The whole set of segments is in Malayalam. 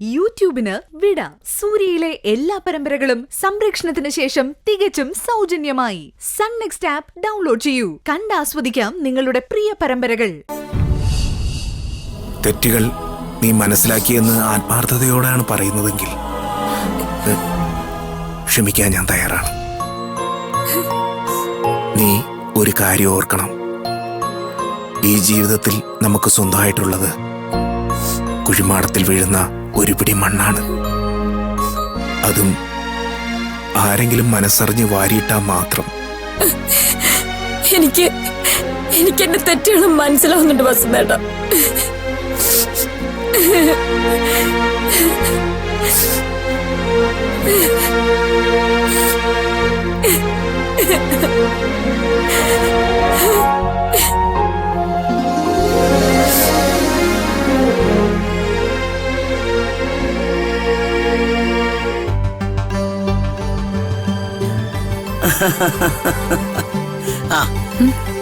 യൂട്യൂബിന് വിട. സൂര്യയിലെ എല്ലാ പരമ്പരകളും സംരക്ഷണത്തിന് ശേഷം തികച്ചും സൗജന്യമായി സൺ നെക്സ്റ്റ് ആപ്പ് ഡൗൺലോഡ് ചെയ്യൂ. കണ്ടാസ്വദിക്കാം നിങ്ങളുടെ പ്രിയ പരമ്പരകൾ. തെറ്റുകൾ നീ മനസ്സിലാക്കിയെന്ന് ആത്മാർത്ഥതയോടാണ് പറയുന്നതെങ്കിൽ ക്ഷമിക്കാൻ ഞാൻ തയ്യാറാണ്. നീ ഒരു കാര്യം ഓർക്കണം, ഈ ജീവിതത്തിൽ നമുക്ക് സ്വന്തമായിട്ടുള്ളത് കുഴിമാടത്തിൽ വീഴുന്ന ഒരു പിടി മണ്ണാണ്. അതും ആരെങ്കിലും മനസ്സറിഞ്ഞ് വാരിയിട്ടാ മാത്രം. എനിക്ക് എന്റെ തെറ്റുകളും മനസ്സിലാവുന്നുണ്ട് വസുദേട്ടാ.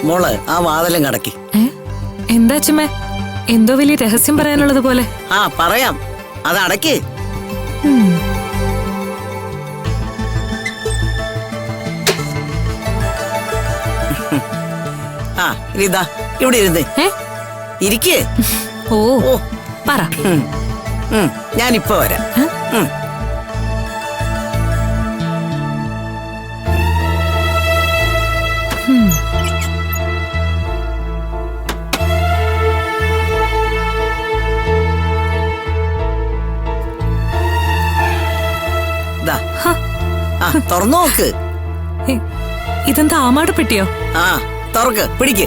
മോള് ആ വാതിലും കടക്കി. എന്താ അച്ഛമ്മേ, എന്തോ വലിയ രഹസ്യം പറയാനുള്ളത് പോലെ. പറയാം, അത് അടക്കി. ഇതാ ഇവിടെ ഇരുന്നേ, ഇരിക്കേ. ഓ പറ. ഞാനിപ്പോ വരാം. തുറന്നു നോക്ക്. ഇതെന്താ ആമാട് പെട്ടിയോ? തുറക്ക്, പിടിക്ക്.